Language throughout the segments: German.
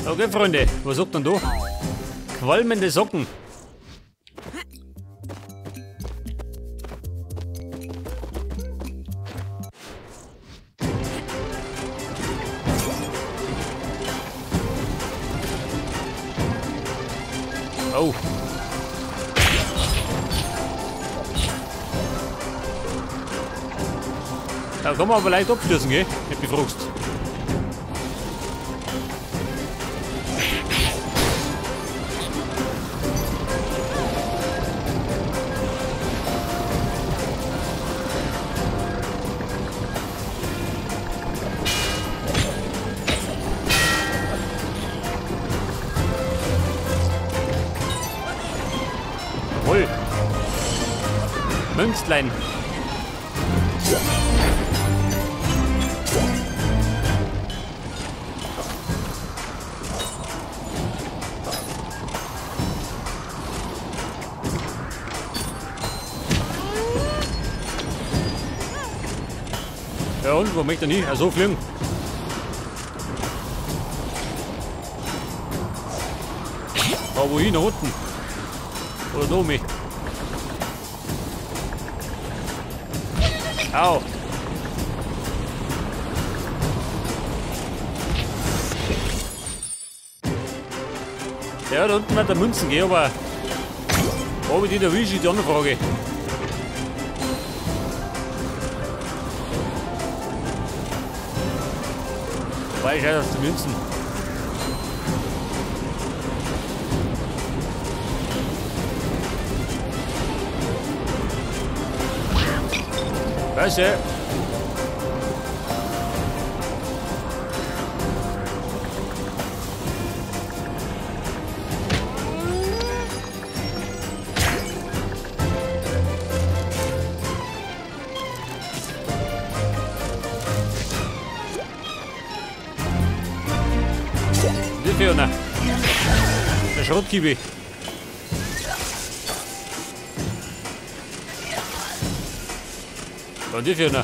Okay, Freunde, was sagt denn da? Qualmende Socken. Oh. Da kann man aber leicht abstürzen, gell? Nicht befrugst. Jawohl. Münzlein. Ja und, wo möchte er nie? So fliegen. Da wohin, nach unten. Oder da mich. Au. Ja, da unten wird der Münzen gehen, aber ob ich die da erwische, ist die andere Frage. Wobei, schau, das die Münzen. Weißt du? Die Fiona. Der Schrottkiwi. Und die Fiona.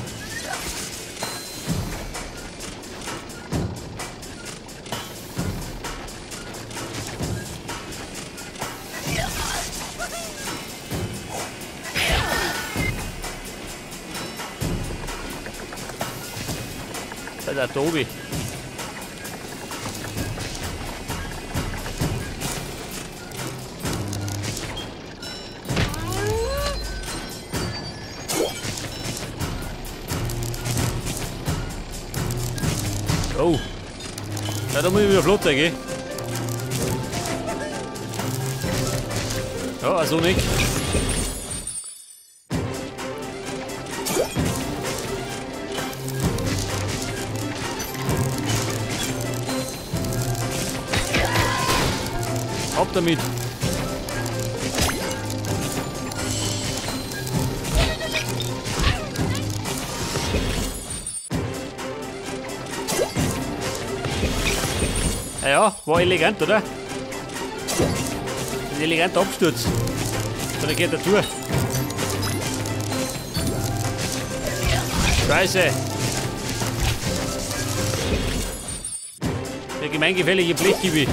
Das ist der Tobi. Oh. Ja, da muss ich wieder flott sein, gell? Ja, also nicht. Ab damit. Ja, war elegant, oder? Ein eleganter Absturz. So, da geht er durch. Scheiße. Der gemeingefällige Blechkiwi.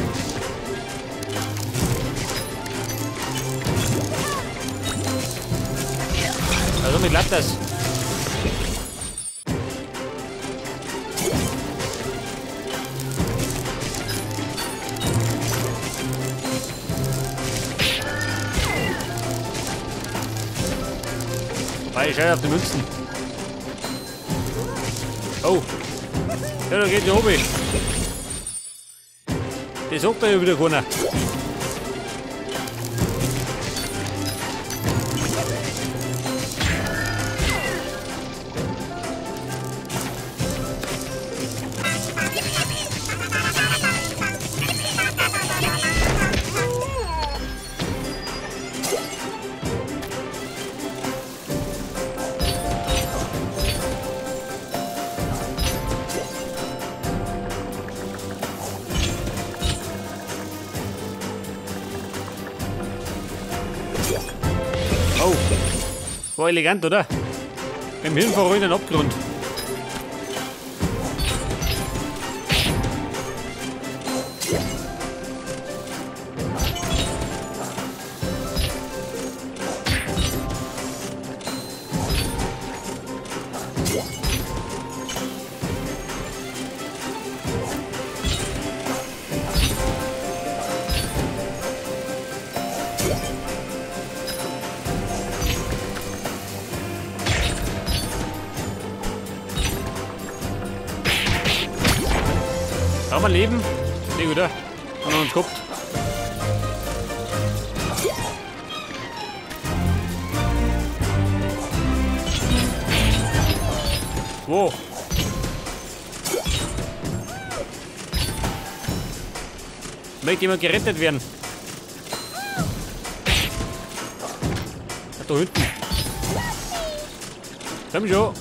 Also, mir klappt das. Ich schau auf die Münzen. Oh. Ja, da geht die oben. Das sagt ja wieder keiner. Oh, war elegant, oder? Im Hinfahren in den Abgrund. Haben wir Leben? Nee, gut, haben wir uns geguckt. Wo? Möchte jemand gerettet werden? Da hinten. Komm schon.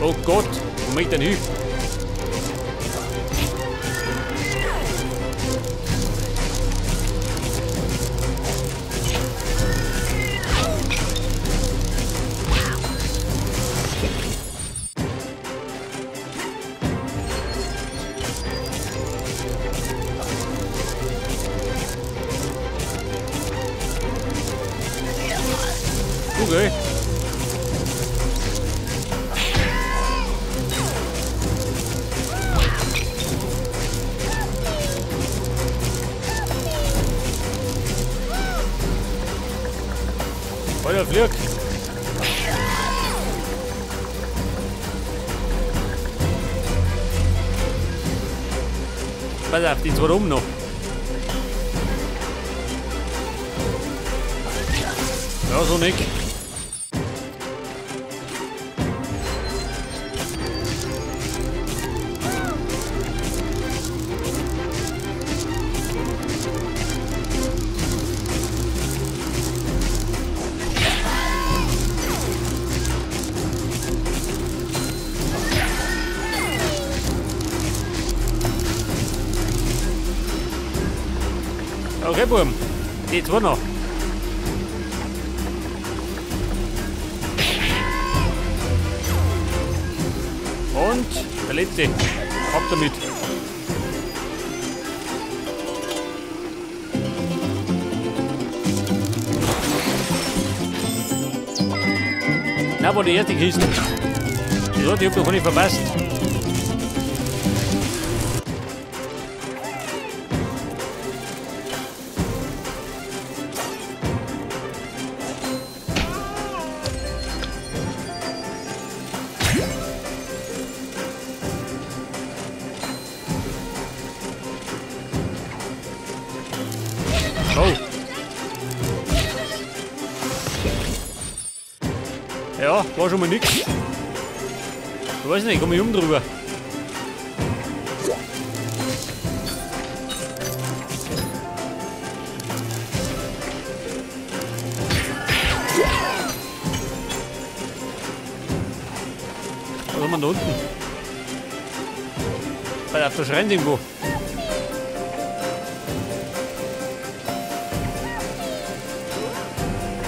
Oh Gott, wo möchte ich denn hin? Okay. Weiter flieg. Pass auf, die zwei rum noch. Ja, so nicht. Okay, Buben. Die zwei noch. Und der letzte. Ab damit. Na, wo die erste Kiste. Die hat, ich hab noch nicht verpasst. Oh. Ja, war schon mal nix. Ich weiß nicht, ich komm mich um drüber. Was haben wir da unten? Weil auf der Schrein irgendwo.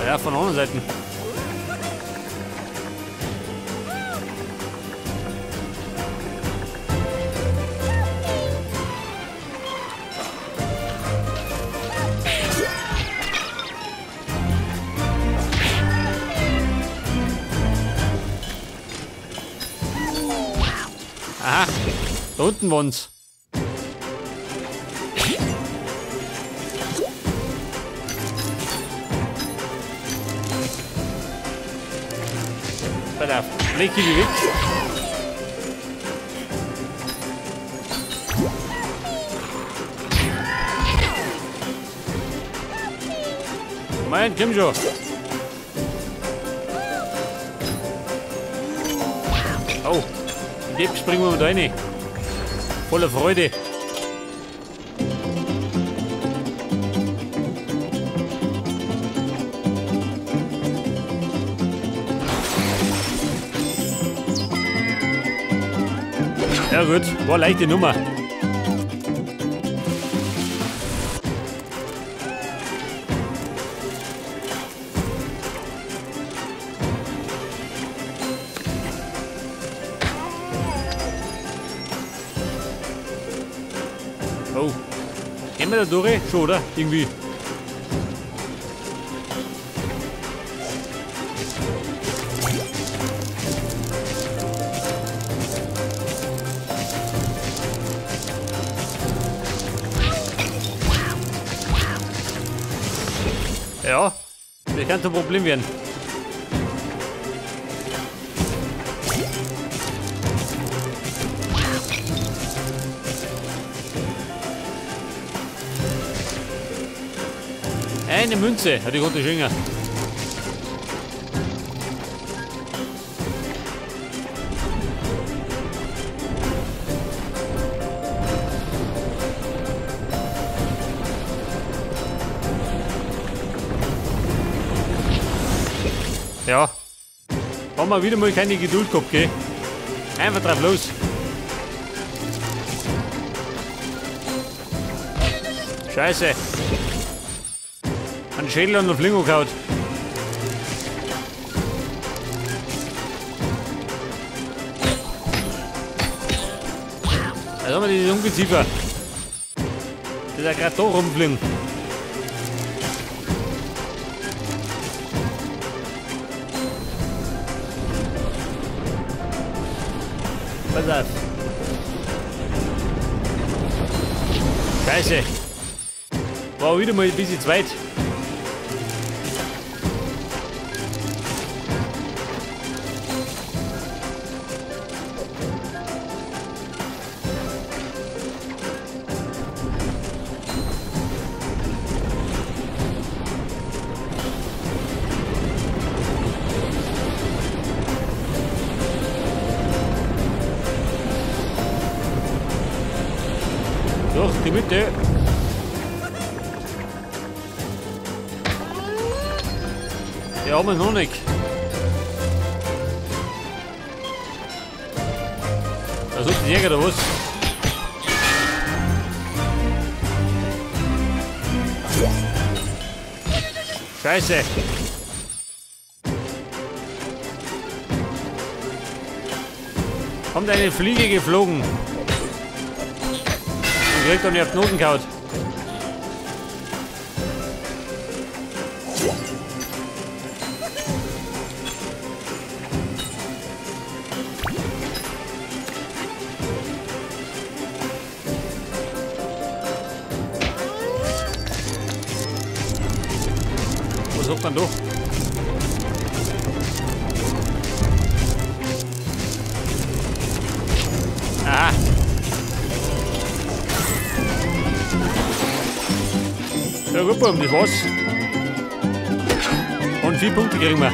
Ja, von der anderen Seite. Aha, da unten waren's. Pass auf, leg die weg. Mein, komm schon. Oh, jetzt springen wir mit rein. Voller Freude. Ja gut, war eine leichte Nummer. Oh, gehen wir da durch? Schon, oder? Irgendwie. Ja, das kann ein Problem werden. Eine Münze hat die gute Schwinger. Ja, haben wir wieder mal keine Geduld gehabt, gell? Einfach drauf los. Scheiße. An den Schädel und auf Lingo gehauen. Da haben wir dieses Ungeziefer. Das ist ja gerade da rumfliegen. Pass auf. Scheiße. War wieder mal ein bisschen zu weit. Durch die Mitte. Die haben wir noch nicht. Versucht der Jäger da was? Scheiße. Kommt eine Fliege geflogen. Direkt an die auf die Noten gehauen. Was hat man da? Aha. Ja gut, Buben, das war's. Und 4 Punkte kriegen wir.